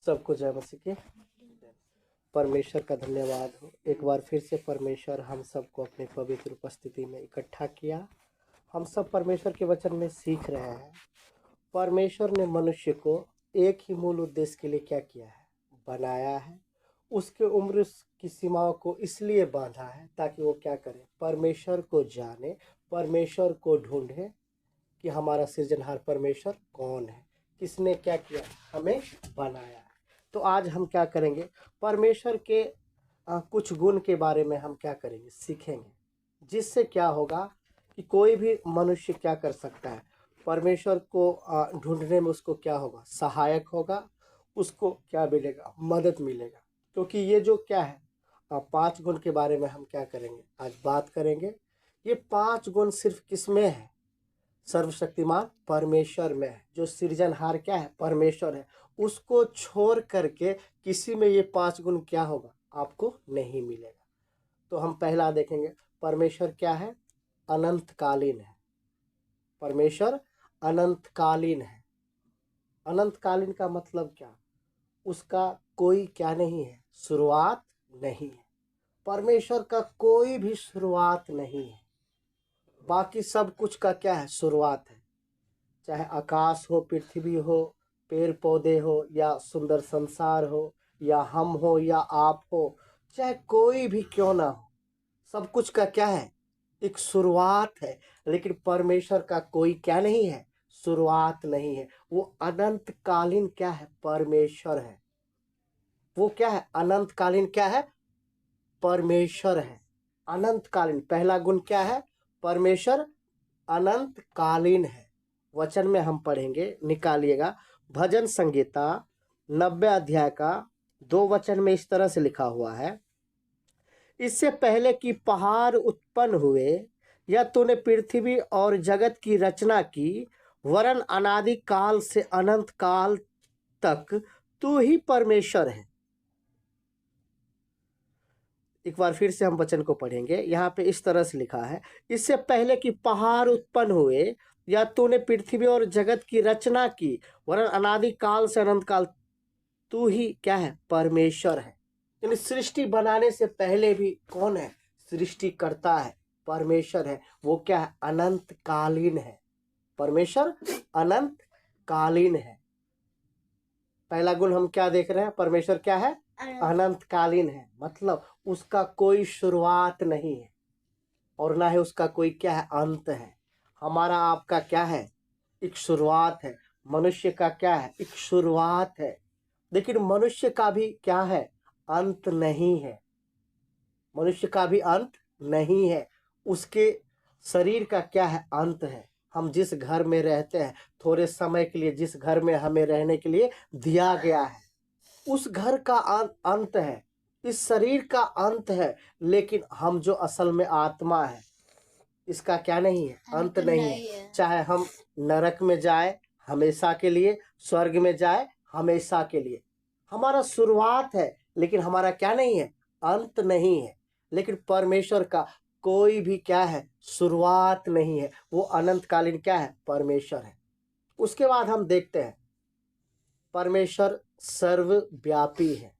सबको जय मसीह की। परमेश्वर का धन्यवाद हो, एक बार फिर से परमेश्वर हम सबको अपनी पवित्र उपस्थिति में इकट्ठा किया। हम सब परमेश्वर के वचन में सीख रहे हैं। परमेश्वर ने मनुष्य को एक ही मूल उद्देश्य के लिए क्या किया है, बनाया है। उसके उम्र की सीमाओं को इसलिए बांधा है ताकि वो क्या करे, परमेश्वर को जाने, परमेश्वर को ढूंढे कि हमारा सृजनहार परमेश्वर कौन है, किसने क्या किया, हमें बनाया है। तो आज हम क्या करेंगे, परमेश्वर के कुछ गुण के बारे में हम क्या करेंगे, सीखेंगे, जिससे क्या होगा कि कोई भी मनुष्य क्या कर सकता है, परमेश्वर को ढूंढने में उसको क्या होगा, सहायक होगा, उसको क्या मिलेगा, मदद मिलेगा। क्योंकि ये जो क्या है 5 गुण के बारे में हम क्या करेंगे, आज बात करेंगे। ये 5 गुण सिर्फ किस में है, सर्वशक्तिमान परमेश्वर में है। जो सृजनहार क्या है, परमेश्वर है। उसको छोड़ करके किसी में ये 5 गुण क्या होगा, आपको नहीं मिलेगा। तो हम पहला देखेंगे, परमेश्वर क्या है, अनंतकालीन है। परमेश्वर अनंतकालीन है। अनंतकालीन का मतलब क्या, उसका कोई क्या नहीं है, शुरुआत नहीं है। परमेश्वर का कोई भी शुरुआत नहीं है। बाकी सब कुछ का क्या है, शुरुआत है। चाहे आकाश हो, पृथ्वी हो, पेड़ पौधे हो, या सुंदर संसार हो, या हम हो, या आप हो, चाहे कोई भी क्यों ना हो, सब कुछ का क्या है, एक शुरुआत है। लेकिन परमेश्वर का कोई क्या नहीं है, शुरुआत नहीं है। वो अनंतकालीन क्या है, परमेश्वर है। वो क्या है, अनंतकालीन क्या है, परमेश्वर है। अनंतकालीन, पहला गुण क्या है, परमेश्वर अनंतकालीन है। वचन में हम पढ़ेंगे, निकालिएगा, भजन संगीता 90 अध्याय का 2 वचन में इस तरह से लिखा हुआ है, इससे पहले कि पहाड़ उत्पन्न हुए या तूने पृथ्वी और जगत की रचना की, वरन अनादि काल से अनंत काल तक तू ही परमेश्वर है। एक बार फिर से हम वचन को पढ़ेंगे। यहाँ पे इस तरह से लिखा है, इससे पहले कि पहाड़ उत्पन्न हुए या तूने पृथ्वी और जगत की रचना की, वरन अनादि काल से अनंत काल तू ही क्या है, परमेश्वर है। यानी सृष्टि बनाने से पहले भी कौन है, सृष्टि करता है, परमेश्वर है। वो क्या है, अनंतकालीन है। परमेश्वर अनंतकालीन है। पहला गुण हम क्या देख रहे हैं, परमेश्वर क्या है, अनंतकालीन है। मतलब उसका कोई शुरुआत नहीं है और ना ही उसका कोई क्या है, अंत है। हमारा आपका क्या है, एक शुरुआत है। मनुष्य का क्या है, एक शुरुआत है। लेकिन मनुष्य का भी क्या है, अंत नहीं है। मनुष्य का भी अंत नहीं है। उसके शरीर का क्या है, अंत है। हम जिस घर में रहते हैं, थोड़े समय के लिए जिस घर में हमें रहने के लिए दिया गया है, उस घर का अंत है, इस शरीर का अंत है। लेकिन हम जो असल में आत्मा है, इसका क्या नहीं है, अंत नहीं है। चाहे हम नरक में जाए हमेशा के लिए, स्वर्ग में जाए हमेशा के लिए, हमारा शुरुआत है लेकिन हमारा क्या नहीं है, अंत नहीं है। लेकिन परमेश्वर का कोई भी क्या है, शुरुआत नहीं है। वो अनंतकालीन क्या है, परमेश्वर है। उसके बाद हम देखते हैं, परमेश्वर सर्वव्यापी है।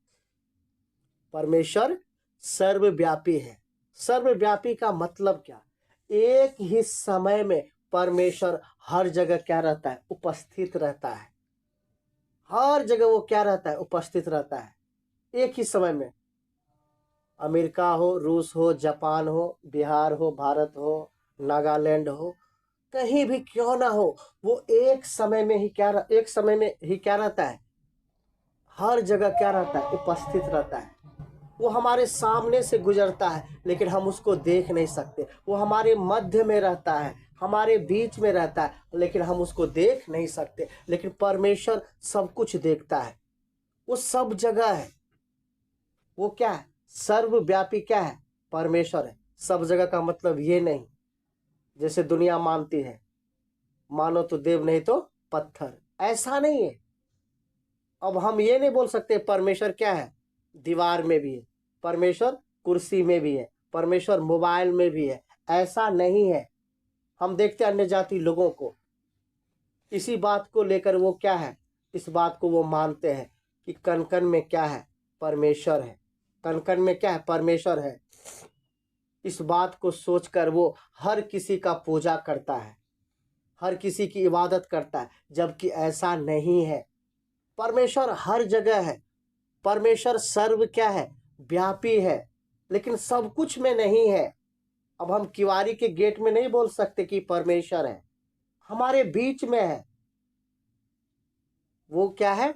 परमेश्वर सर्वव्यापी है। सर्वव्यापी का मतलब क्या, एक ही समय में परमेश्वर हर जगह क्या रहता है, उपस्थित रहता है। हर जगह वो क्या रहता है, उपस्थित रहता है। एक ही समय में, अमेरिका हो, रूस हो, जापान हो, बिहार हो, भारत हो, नागालैंड हो, कहीं भी क्यों ना हो, वो एक समय में ही क्या रहता है, हर जगह क्या रहता है, उपस्थित रहता है। वो हमारे सामने से गुजरता है लेकिन हम उसको देख नहीं सकते। वो हमारे मध्य में रहता है, हमारे बीच में रहता है, लेकिन हम उसको देख नहीं सकते। लेकिन परमेश्वर सब कुछ देखता है, वो सब जगह है। वो क्या है, सर्वव्यापी क्या है, परमेश्वर है। सब जगह का मतलब ये नहीं जैसे दुनिया मानती है, मानो तो देव नहीं तो पत्थर, ऐसा नहीं है। अब हम ये नहीं बोल सकते परमेश्वर क्या है, दीवार में भी है, परमेश्वर कुर्सी में भी है, परमेश्वर मोबाइल में भी है, ऐसा नहीं है। हम देखते हैं अन्य जाति लोगों को, इसी बात को लेकर वो क्या है, इस बात को वो मानते हैं कि कण कण में क्या है, परमेश्वर है। कण कण में क्या है, परमेश्वर है। इस बात को सोचकर वो हर किसी का पूजा करता है, हर किसी की इबादत करता है, जबकि ऐसा नहीं है। परमेश्वर हर जगह है। परमेश्वर सर्व क्या है, व्यापी है, लेकिन सब कुछ में नहीं है। अब हम किवारी के गेट में नहीं बोल सकते कि परमेश्वर है, हमारे बीच में है। वो क्या है,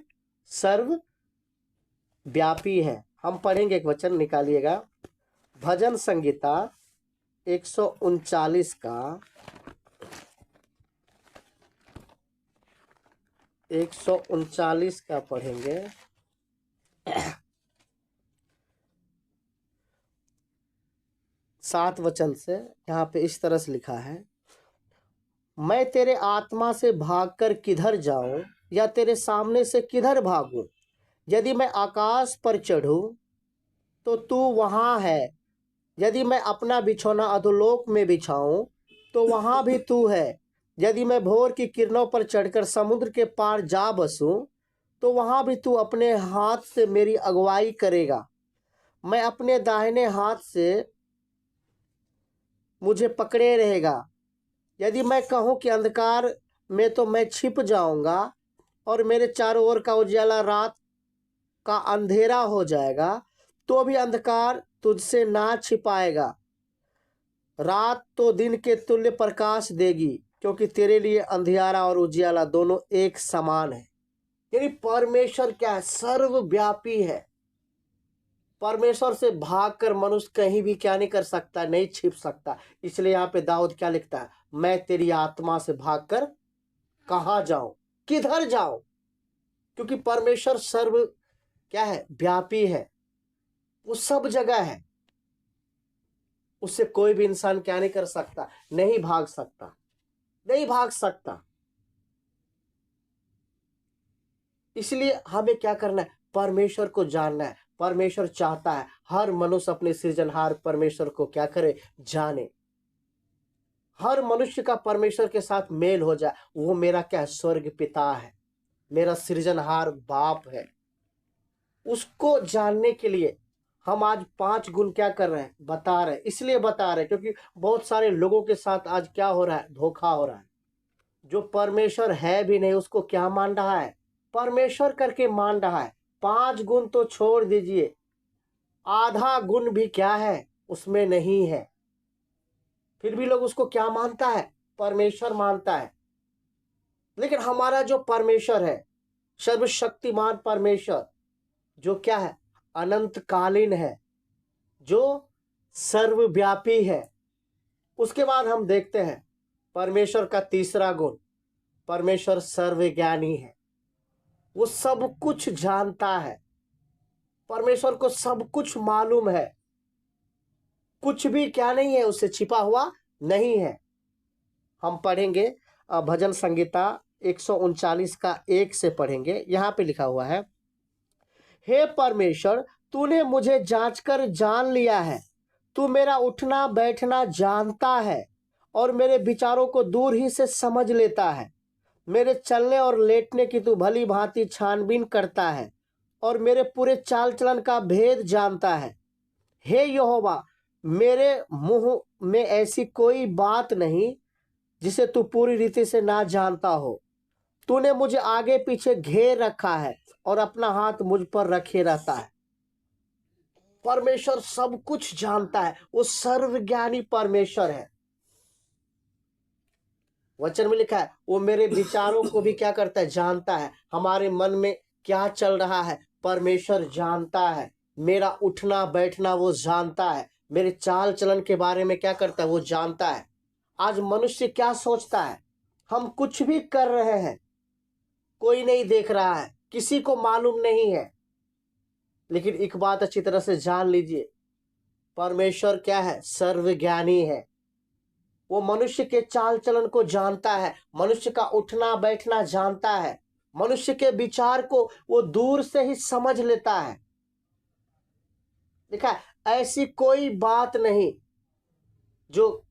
सर्व व्यापी है। हम पढ़ेंगे, एक वचन निकालिएगा, भजन संगीता 139 का 139 का पढ़ेंगे। 7 वचन से। यहाँ पे इस तरह से लिखा है, मैं तेरे आत्मा से भागकर किधर जाऊं, या तेरे सामने से किधर भागूं। यदि मैं आकाश पर चढ़ूं तो तू वहां है, यदि मैं अपना बिछौना अधोलोक में बिछाऊं तो वहां भी तू है। यदि मैं भोर की किरणों पर चढ़कर समुद्र के पार जा बसूं तो वहां भी तू अपने हाथ से मेरी अगुवाई करेगा। मैं अपने दाहिने हाथ से मुझे पकड़े रहेगा। यदि मैं कहूं कि अंधकार में तो मैं छिप जाऊंगा और मेरे चारों ओर का उजाला रात का अंधेरा हो जाएगा, तो भी अंधकार तुझसे ना छिपाएगा। रात तो दिन के तुल्य प्रकाश देगी, क्योंकि तेरे लिए अंधियारा और उजियाला दोनों एक समान है। यानी परमेश्वर क्या है, सर्वव्यापी है। परमेश्वर से भागकर मनुष्य कहीं भी क्या नहीं कर सकता, नहीं छिप सकता। इसलिए यहाँ पे दाऊद क्या लिखता है, मैं तेरी आत्मा से भागकर कहाँ जाऊं, किधर जाऊं। क्योंकि परमेश्वर सर्व क्या है, व्यापी है, वो सब जगह है। उससे कोई भी इंसान क्या नहीं कर सकता, नहीं भाग सकता, नहीं भाग सकता। इसलिए हमें क्या करना है, परमेश्वर को जानना है। परमेश्वर चाहता है हर मनुष्य अपने सृजनहार परमेश्वर को क्या करे, जाने। हर मनुष्य का परमेश्वर के साथ मेल हो जाए। वो मेरा क्या है, स्वर्ग पिता है, मेरा सृजनहार बाप है। उसको जानने के लिए हम आज 5 गुण क्या कर रहे हैं, बता रहे हैं। इसलिए बता रहे हैं क्योंकि बहुत सारे लोगों के साथ आज क्या हो रहा है, धोखा हो रहा है। जो परमेश्वर है भी नहीं उसको क्या मान रहा है, परमेश्वर करके मान रहा है। 5 गुण तो छोड़ दीजिए, आधा गुण भी क्या है, उसमें नहीं है, फिर भी लोग उसको क्या मानता है, परमेश्वर मानता है। लेकिन हमारा जो परमेश्वर है, सर्वशक्तिमान परमेश्वर, जो क्या है, अनंतकालीन है, जो सर्वव्यापी है। उसके बाद हम देखते हैं परमेश्वर का तीसरा गुण, परमेश्वर सर्वज्ञानी है। वो सब कुछ जानता है, परमेश्वर को सब कुछ मालूम है, कुछ भी क्या नहीं है उससे छिपा हुआ नहीं है। हम पढ़ेंगे भजन संगीता 139 का 1 से पढ़ेंगे। यहाँ पे लिखा हुआ है, हे परमेश्वर, तूने मुझे जांचकर जान लिया है। तू मेरा उठना बैठना जानता है और मेरे विचारों को दूर ही से समझ लेता है। मेरे चलने और लेटने की तू भली भांति छानबीन करता है और मेरे पूरे चाल चलन का भेद जानता है। हे यहोवा, मेरे मुंह में ऐसी कोई बात नहीं जिसे तू पूरी रीति से ना जानता हो। तूने मुझे आगे पीछे घेर रखा है और अपना हाथ मुझ पर रखे रहता है। परमेश्वर सब कुछ जानता है, वो सर्वज्ञानी परमेश्वर है। वचन में लिखा है वो मेरे विचारों को भी क्या करता है, जानता है। हमारे मन में क्या चल रहा है, परमेश्वर जानता है। मेरा उठना बैठना वो जानता है, मेरे चाल चलन के बारे में क्या करता है, वो जानता है। आज मनुष्य क्या सोचता है, हम कुछ भी कर रहे हैं, कोई नहीं देख रहा है, किसी को मालूम नहीं है। लेकिन एक बात अच्छी तरह से जान लीजिए, परमेश्वर क्या है, सर्वज्ञानी है। वो मनुष्य के चाल चलन को जानता है, मनुष्य का उठना बैठना जानता है, मनुष्य के विचार को वो दूर से ही समझ लेता है। देखा, ऐसी कोई बात नहीं जो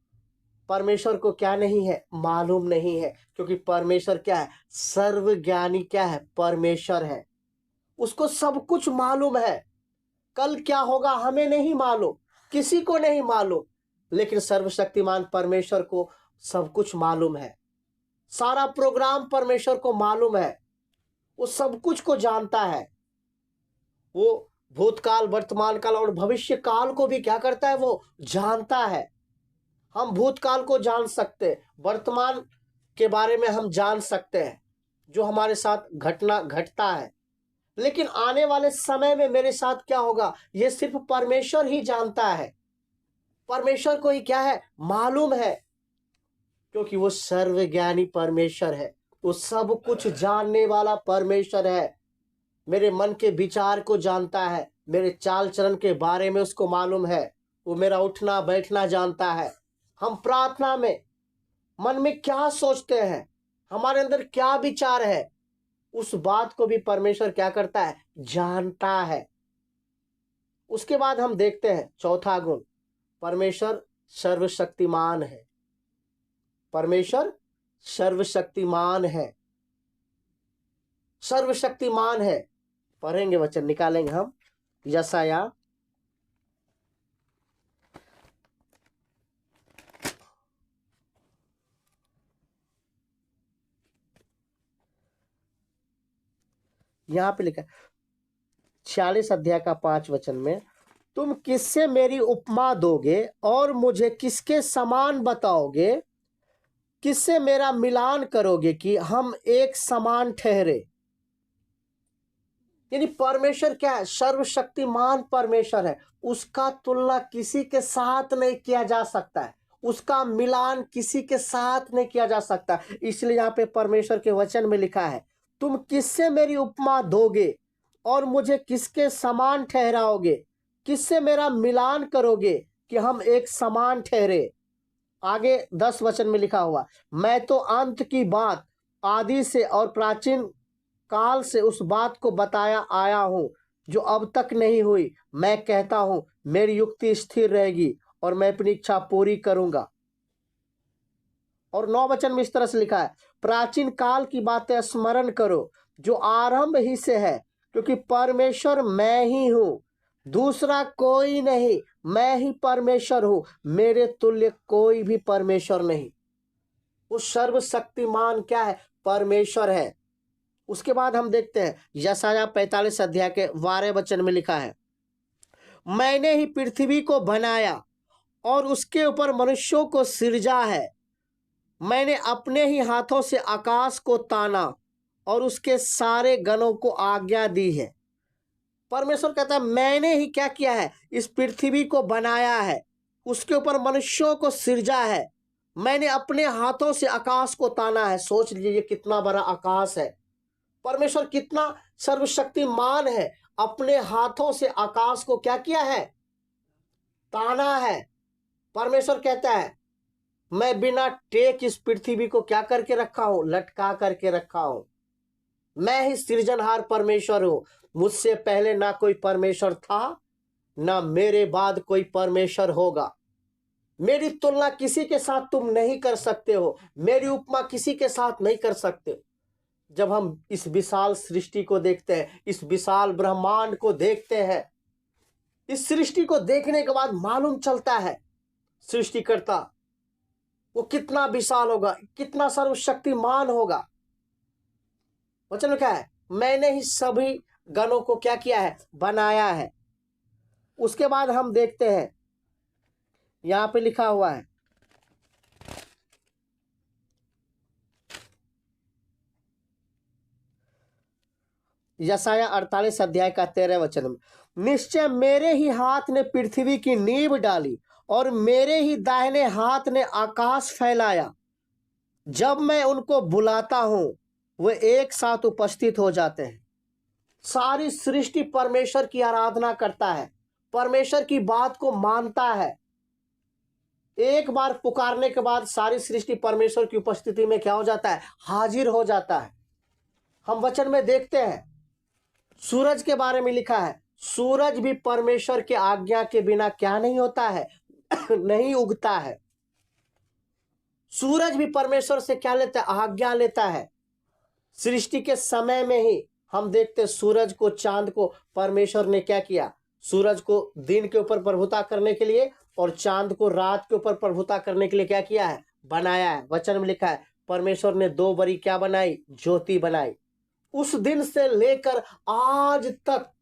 परमेश्वर को क्या नहीं है, मालूम नहीं है। क्योंकि परमेश्वर क्या है, सर्वज्ञानी क्या है, परमेश्वर है। उसको सब कुछ मालूम है। कल क्या होगा हमें नहीं मालूम, किसी को नहीं मालूम, लेकिन सर्वशक्तिमान परमेश्वर को सब कुछ मालूम है। सारा प्रोग्राम परमेश्वर को मालूम है, वो सब कुछ को जानता है। वो भूतकाल, वर्तमान काल और भविष्य काल को भी क्या करता है, वो जानता है। हम भूतकाल को जान सकते हैं, वर्तमान के बारे में हम जान सकते हैं, जो हमारे साथ घटना घटता है, लेकिन आने वाले समय में मेरे साथ क्या होगा ये सिर्फ परमेश्वर ही जानता है। परमेश्वर को ही क्या है, मालूम है, क्योंकि वो सर्वज्ञानी परमेश्वर है, वो सब कुछ जानने वाला परमेश्वर है। मेरे मन के विचार को जानता है, मेरे चाल चलन के बारे में उसको मालूम है, वो मेरा उठना बैठना जानता है। हम प्रार्थना में मन में क्या सोचते हैं, हमारे अंदर क्या विचार है, उस बात को भी परमेश्वर क्या करता है, जानता है। उसके बाद हम देखते हैं चौथा गुण, परमेश्वर सर्वशक्तिमान है। परमेश्वर सर्वशक्तिमान है, सर्वशक्तिमान है। पढ़ेंगे वचन, निकालेंगे हम यशाया यहां पे लिखा 46 अध्याय का 5 वचन में, तुम किससे मेरी उपमा दोगे और मुझे किसके समान बताओगे, किससे मेरा मिलान करोगे कि हम एक समान ठहरे। यानी परमेश्वर क्या है, सर्वशक्तिमान परमेश्वर है, उसका तुलना किसी के साथ नहीं किया जा सकता है, उसका मिलान किसी के साथ नहीं किया जा सकता। इसलिए यहाँ पे परमेश्वर के वचन में लिखा है, तुम किससे मेरी उपमा दोगे और मुझे किसके समान ठहराओगे, किससे मेरा मिलान करोगे कि हम एक समान ठहरे। आगे 10 वचन में लिखा हुआ, मैं तो अंत की बात आदि से और प्राचीन काल से उस बात को बताया आया हूं जो अब तक नहीं हुई। मैं कहता हूं मेरी युक्ति स्थिर रहेगी और मैं अपनी इच्छा पूरी करूंगा। और 9 वचन में इस तरह से लिखा है, प्राचीन काल की बातें स्मरण करो जो आरंभ ही से है, क्योंकि परमेश्वर मैं ही हूं, दूसरा कोई नहीं, मैं ही परमेश्वर हूं, मेरे तुल्य कोई भी परमेश्वर नहीं। वो सर्वशक्तिमान क्या है, परमेश्वर है। उसके बाद हम देखते हैं यशाया 45 अध्याय के 12 वचन में लिखा है, मैंने ही पृथ्वी को बनाया और उसके ऊपर मनुष्यों को सिरजा है। मैंने अपने ही हाथों से आकाश को ताना और उसके सारे गणों को आज्ञा दी है। परमेश्वर कहता है मैंने ही क्या किया है, इस पृथ्वी को बनाया है, उसके ऊपर मनुष्यों को सिरजा है, मैंने अपने हाथों से आकाश को ताना है। सोच लीजिए कितना बड़ा आकाश है, परमेश्वर कितना सर्वशक्तिमान है, अपने हाथों से आकाश को क्या किया है, ताना है। परमेश्वर कहता है मैं बिना टेक इस पृथ्वी को क्या करके रखा हूं, लटका करके रखा हूं। मैं ही सृजनहार परमेश्वर हूं, मुझसे पहले ना कोई परमेश्वर था, ना मेरे बाद कोई परमेश्वर होगा। मेरी तुलना किसी के साथ तुम नहीं कर सकते हो, मेरी उपमा किसी के साथ नहीं कर सकते। जब हम इस विशाल सृष्टि को देखते हैं, इस विशाल ब्रह्मांड को देखते हैं, इस सृष्टि को देखने के बाद मालूम चलता है सृष्टिकर्ता वो कितना विशाल होगा, कितना सर्वशक्तिमान होगा। वचन में क्या है, मैंने ही सभी गणों को क्या किया है, बनाया है। उसके बाद हम देखते हैं यहां पे लिखा हुआ है यशाया 48 अध्याय का 13 वचन में, निश्चय मेरे ही हाथ ने पृथ्वी की नींव डाली और मेरे ही दाहिने हाथ ने आकाश फैलाया। जब मैं उनको बुलाता हूं वे एक साथ उपस्थित हो जाते हैं। सारी सृष्टि परमेश्वर की आराधना करता है, परमेश्वर की बात को मानता है। एक बार पुकारने के बाद सारी सृष्टि परमेश्वर की उपस्थिति में क्या हो जाता है, हाजिर हो जाता है। हम वचन में देखते हैं सूरज के बारे में लिखा है, सूरज भी परमेश्वर के आज्ञा के बिना क्या नहीं होता है नहीं उगता है। सूरज भी परमेश्वर से क्या लेता है, आज्ञा लेता है। सृष्टि के समय में ही हम देखते सूरज को, चांद को परमेश्वर ने क्या किया, सूरज को दिन के ऊपर प्रभुता करने के लिए और चांद को रात के ऊपर प्रभुता करने के लिए क्या किया है, बनाया है। वचन में लिखा है परमेश्वर ने दो बड़ी क्या बनाई, ज्योति बनाई। उस दिन से लेकर आज तक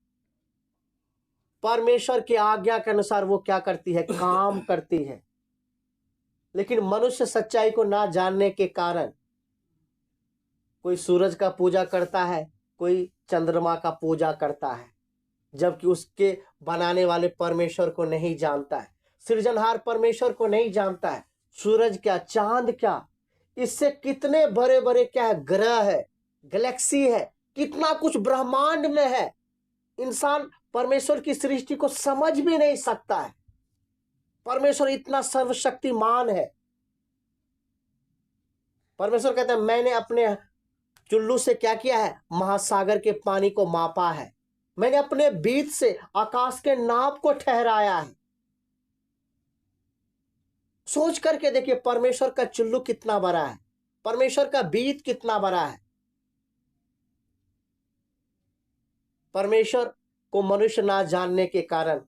परमेश्वर की आज्ञा के अनुसार वो क्या करती है, काम करती है। लेकिन मनुष्य सच्चाई को ना जानने के कारण कोई सूरज का पूजा करता है, कोई चंद्रमा का पूजा करता है, जबकि उसके बनाने वाले परमेश्वर को नहीं जानता है, सृजनहार परमेश्वर को नहीं जानता है। सूरज क्या, चांद क्या, इससे कितने बड़े बड़े क्या है, ग्रह है, गैलेक्सी है, कितना कुछ ब्रह्मांड में है, इंसान परमेश्वर की सृष्टि को समझ भी नहीं सकता है। परमेश्वर इतना सर्वशक्तिमान है। परमेश्वर कहता है मैंने अपने चुल्लू से क्या किया है, महासागर के पानी को मापा है, मैंने अपने बीच से आकाश के नाप को ठहराया है। सोच करके देखिए परमेश्वर का चुल्लू कितना बड़ा है, परमेश्वर का बीज कितना बड़ा है। परमेश्वर को मनुष्य ना जानने के कारण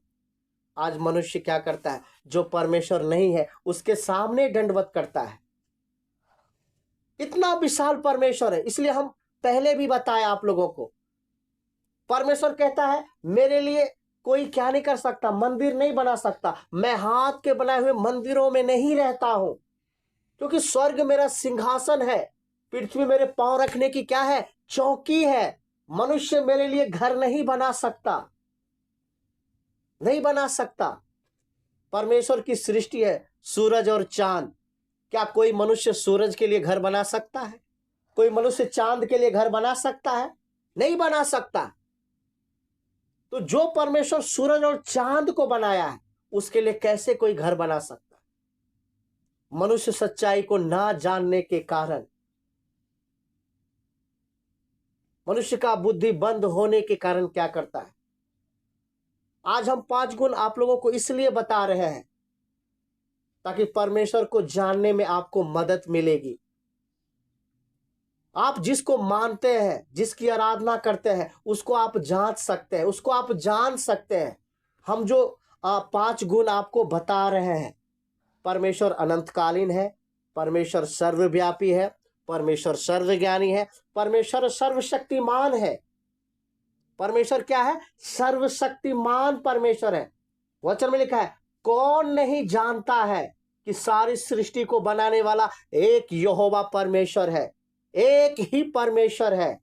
आज मनुष्य क्या करता है, जो परमेश्वर नहीं है उसके सामने दंडवत करता है। इतना विशाल परमेश्वर है। इसलिए हम पहले भी बताया आप लोगों को, परमेश्वर कहता है मेरे लिए कोई क्या नहीं कर सकता, मंदिर नहीं बना सकता, मैं हाथ के बनाए हुए मंदिरों में नहीं रहता हूं, क्योंकि स्वर्ग मेरा सिंहासन है, पृथ्वी मेरे पांव रखने की क्या है, चौकी है। मनुष्य मेरे लिए घर नहीं बना सकता, नहीं बना सकता। परमेश्वर की सृष्टि है सूरज और चांद। क्या कोई मनुष्य सूरज के लिए घर बना सकता है? कोई मनुष्य चांद के लिए घर बना सकता है? नहीं बना सकता। तो जो परमेश्वर सूरज और चांद को बनाया है उसके लिए कैसे कोई घर बना सकता? मनुष्य सच्चाई को ना जानने के कारण, मनुष्य का बुद्धि बंद होने के कारण क्या करता है। आज हम 5 गुण आप लोगों को इसलिए बता रहे हैं ताकि परमेश्वर को जानने में आपको मदद मिलेगी। आप जिसको मानते हैं, जिसकी आराधना करते हैं, उसको आप जांच सकते हैं, उसको आप जान सकते हैं। हम जो 5 गुण आपको बता रहे हैं, परमेश्वर अनंतकालीन है, परमेश्वर सर्वव्यापी है, परमेश्वर सर्वज्ञानी है, परमेश्वर सर्वशक्तिमान है। परमेश्वर क्या है, सर्वशक्तिमान परमेश्वर है। वचन में लिखा है कौन नहीं जानता है कि सारी सृष्टि को बनाने वाला एक यहोवा परमेश्वर है, एक ही परमेश्वर है,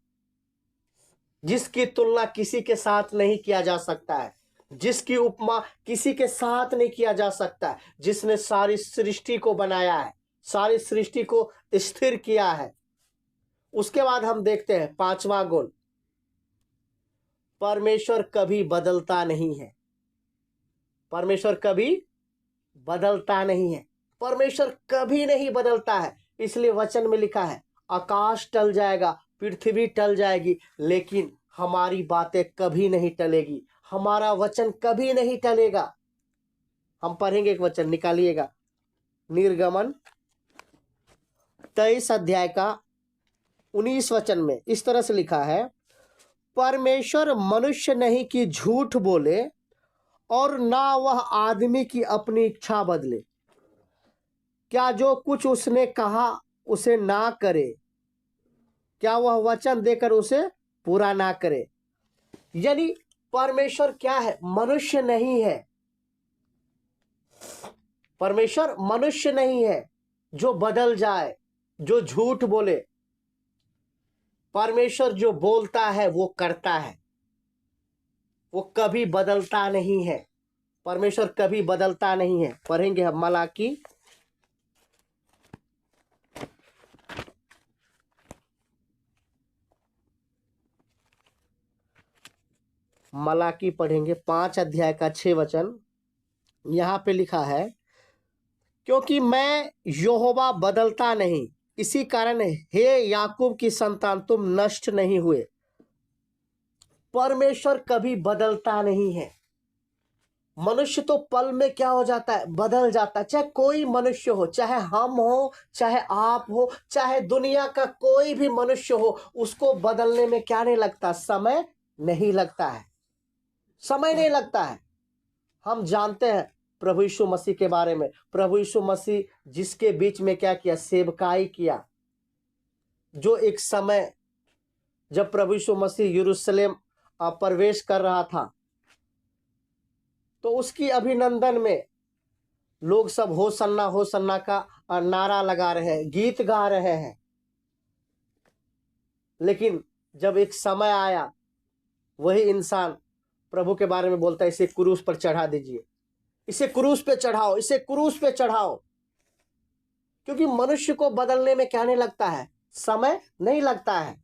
जिसकी तुलना किसी के साथ नहीं किया जा सकता है, जिसकी उपमा किसी के साथ नहीं किया जा सकता है, जिसने सारी सृष्टि को बनाया है, सारी सृष्टि को स्थिर किया है। उसके बाद हम देखते हैं 5वां गुण, परमेश्वर कभी बदलता नहीं है। परमेश्वर कभी बदलता नहीं है, परमेश्वर कभी नहीं बदलता है। इसलिए वचन में लिखा है आकाश टल जाएगा, पृथ्वी टल जाएगी, लेकिन हमारी बातें कभी नहीं टलेगी, हमारा वचन कभी नहीं टलेगा। हम पढ़ेंगे एक वचन, निकालिएगा, निर्गमन 23 अध्याय का 19 वचन में इस तरह से लिखा है परमेश्वर मनुष्य नहीं कि झूठ बोले और ना वह आदमी की अपनी इच्छा बदले, क्या जो कुछ उसने कहा उसे ना करे, क्या वह वचन देकर उसे पूरा ना करे। यानी परमेश्वर क्या है, मनुष्य नहीं है। परमेश्वर मनुष्य नहीं है जो बदल जाए, जो झूठ बोले। परमेश्वर जो बोलता है वो करता है, वो कभी बदलता नहीं है। परमेश्वर कभी बदलता नहीं है। पढ़ेंगे हम मलाकी पढ़ेंगे 5 अध्याय का 6 वचन। यहां पे लिखा है क्योंकि मैं यहोवा बदलता नहीं, इसी कारण हे याकूब की संतान तुम नष्ट नहीं हुए। परमेश्वर कभी बदलता नहीं है। मनुष्य तो पल में क्या हो जाता है, बदल जाता है। चाहे कोई मनुष्य हो, चाहे हम हो, चाहे आप हो, चाहे दुनिया का कोई भी मनुष्य हो, उसको बदलने में क्या नहीं लगता, समय नहीं लगता है, समय नहीं लगता है। हम जानते हैं प्रभु यीशु मसीह के बारे में। प्रभु यीशु मसीह जिसके बीच में क्या किया, सेवकाई किया। जो एक समय जब प्रभु यीशु मसीह यरूशलेम प्रवेश कर रहा था, तो उसकी अभिनंदन में लोग सब होसन्ना होसन्ना का नारा लगा रहे हैं, गीत गा रहे हैं। लेकिन जब एक समय आया, वही इंसान प्रभु के बारे में बोलता है, इसे क्रूस पर चढ़ा दीजिए, इसे क्रूस पे चढ़ाओ, इसे क्रूस पे चढ़ाओ। क्योंकि मनुष्य को बदलने में क्या नहीं लगता है, समय नहीं लगता है।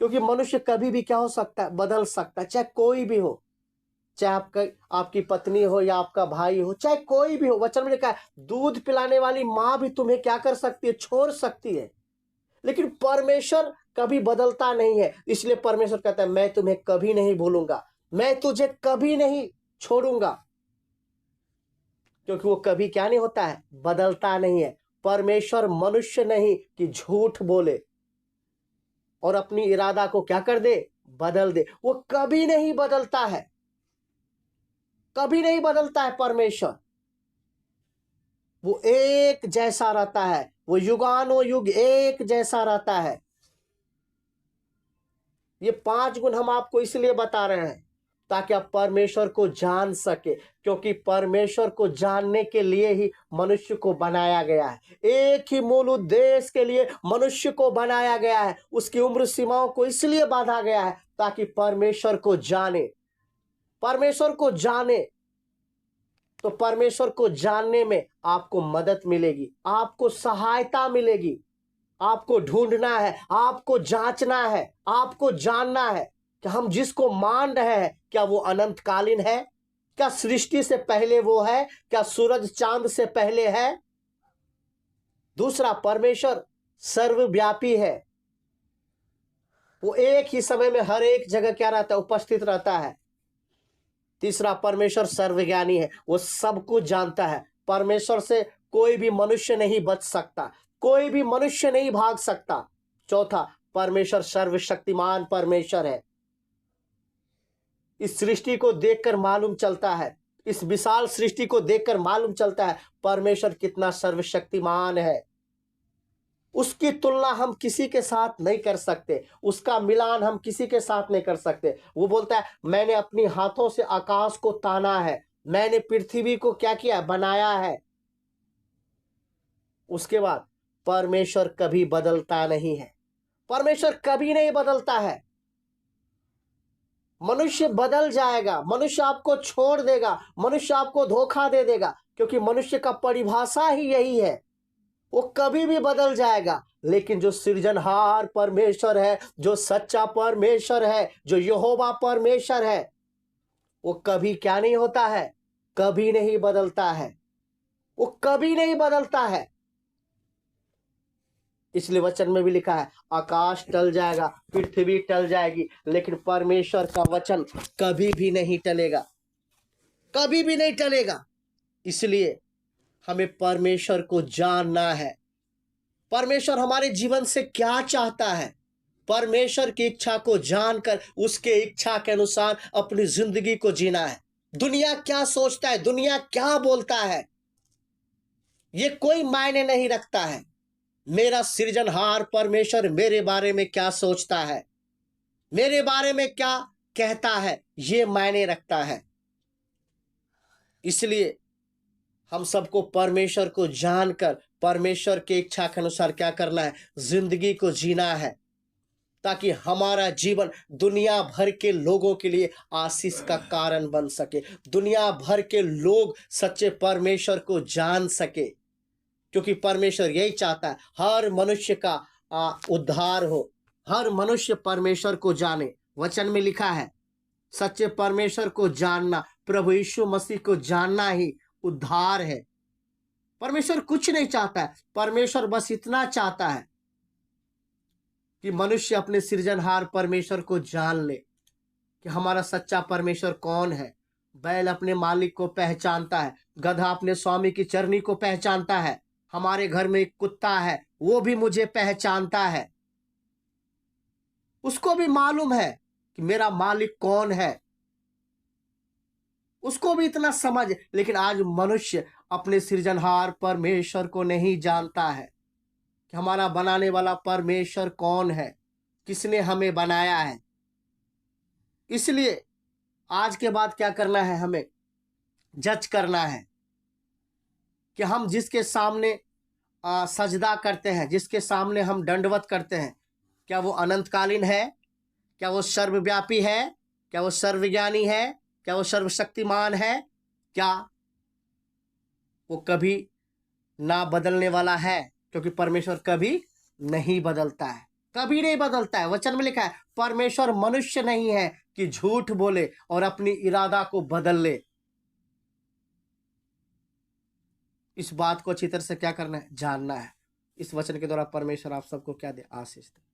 क्योंकि मनुष्य कभी भी क्या हो सकता है, बदल सकता है। चाहे कोई भी हो, चाहे आपकी पत्नी हो या आपका भाई हो, चाहे कोई भी हो। वचन में लिखा है, दूध पिलाने वाली माँ भी तुम्हें क्या कर सकती है, छोड़ सकती है। लेकिन परमेश्वर कभी बदलता नहीं है। इसलिए परमेश्वर कहता है, मैं तुम्हें कभी नहीं भूलूंगा, मैं तुझे कभी नहीं छोड़ूंगा। क्योंकि वो कभी क्या नहीं होता है, बदलता नहीं है। परमेश्वर मनुष्य नहीं कि झूठ बोले और अपनी इरादा को क्या कर दे, बदल दे। वो कभी नहीं बदलता है, कभी नहीं बदलता है परमेश्वर। वो एक जैसा रहता है, वो युगानो युग एक जैसा रहता है। ये 5 गुण हम आपको इसलिए बता रहे हैं ताकि आप परमेश्वर को जान सके। क्योंकि परमेश्वर को जानने के लिए ही मनुष्य को बनाया गया है। एक ही मूल उद्देश्य के लिए मनुष्य को बनाया गया है। उसकी उम्र सीमाओं को इसलिए बांधा गया है ताकि परमेश्वर को जाने, परमेश्वर को जाने। तो परमेश्वर को जानने में आपको मदद मिलेगी, आपको सहायता मिलेगी। आपको ढूंढना है, आपको जांचना है, आपको जानना है कि हम जिसको मान रहे हैं, क्या वो अनंतकालीन है, क्या सृष्टि से पहले वो है, क्या सूरज चांद से पहले है। दूसरा, परमेश्वर सर्वव्यापी है। वो एक ही समय में हर एक जगह क्या रहता है, उपस्थित रहता है। तीसरा, परमेश्वर सर्वज्ञानी है, वो सब कुछ जानता है। परमेश्वर से कोई भी मनुष्य नहीं बच सकता, कोई भी मनुष्य नहीं भाग सकता। चौथा, परमेश्वर सर्वशक्तिमान परमेश्वर है। इस सृष्टि को देखकर मालूम चलता है, इस विशाल सृष्टि को देखकर मालूम चलता है परमेश्वर कितना सर्वशक्तिमान है। उसकी तुलना हम किसी के साथ नहीं कर सकते, उसका मिलान हम किसी के साथ नहीं कर सकते। वो बोलता है, मैंने अपनी हाथों से आकाश को ताना है, मैंने पृथ्वी को क्या किया, बनाया है। उसके बाद परमेश्वर कभी बदलता नहीं है, परमेश्वर कभी नहीं बदलता है। मनुष्य बदल जाएगा, मनुष्य आपको छोड़ देगा, मनुष्य आपको धोखा दे देगा, क्योंकि मनुष्य का परिभाषा ही यही है, वो कभी भी बदल जाएगा। लेकिन जो सृजनहार परमेश्वर है, जो सच्चा परमेश्वर है, जो यहोवा परमेश्वर है, वो कभी क्या नहीं होता है, कभी नहीं बदलता है, वो कभी नहीं बदलता है। इसलिए वचन में भी लिखा है, आकाश टल जाएगा, पृथ्वी टल जाएगी, लेकिन परमेश्वर का वचन कभी भी नहीं टलेगा, कभी भी नहीं टलेगा। इसलिए हमें परमेश्वर को जानना है, परमेश्वर हमारे जीवन से क्या चाहता है। परमेश्वर की इच्छा को जानकर उसके इच्छा के अनुसार अपनी जिंदगी को जीना है। दुनिया क्या सोचता है, दुनिया क्या बोलता है, ये कोई मायने नहीं रखता है। मेरा सृजनहार परमेश्वर मेरे बारे में क्या सोचता है, मेरे बारे में क्या कहता है, ये मायने रखता है। इसलिए हम सबको परमेश्वर को जानकर परमेश्वर की इच्छा के अनुसार क्या करना है, जिंदगी को जीना है, ताकि हमारा जीवन दुनिया भर के लोगों के लिए आशीष का कारण बन सके, दुनिया भर के लोग सच्चे परमेश्वर को जान सके। क्योंकि परमेश्वर यही चाहता है, हर मनुष्य का उद्धार हो, हर मनुष्य परमेश्वर को जाने। वचन में लिखा है, सच्चे परमेश्वर को जानना, प्रभु यीशु मसीह को जानना ही उद्धार है। परमेश्वर कुछ नहीं चाहता है, परमेश्वर बस इतना चाहता है कि मनुष्य अपने सृजनहार परमेश्वर को जान ले। कि हमारा सच्चा परमेश्वर कौन है। बैल अपने मालिक को पहचानता है, गधा अपने स्वामी की चरनी को पहचानता है, हमारे घर में एक कुत्ता है वो भी मुझे पहचानता है। उसको भी मालूम है कि मेरा मालिक कौन है, उसको भी इतना समझ। लेकिन आज मनुष्य अपने सृजनहार परमेश्वर को नहीं जानता है कि हमारा बनाने वाला परमेश्वर कौन है, किसने हमें बनाया है। इसलिए आज के बाद क्या करना है, हमें जज करना है कि हम जिसके सामने सजदा करते हैं, जिसके सामने हम दंडवत करते हैं, क्या वो अनंतकालीन है, क्या वो सर्वव्यापी है, क्या वो सर्वज्ञानी है, क्या वो सर्वशक्तिमान है, क्या वो कभी ना बदलने वाला है। क्योंकि परमेश्वर कभी नहीं बदलता है, कभी नहीं बदलता है। वचन में लिखा है परमेश्वर मनुष्य नहीं है कि झूठ बोले और अपनी इरादा को बदल ले। इस बात को अच्छी तरह से क्या करना है, जानना है। इस वचन के द्वारा परमेश्वर आप सबको क्या दे, आशीष दे।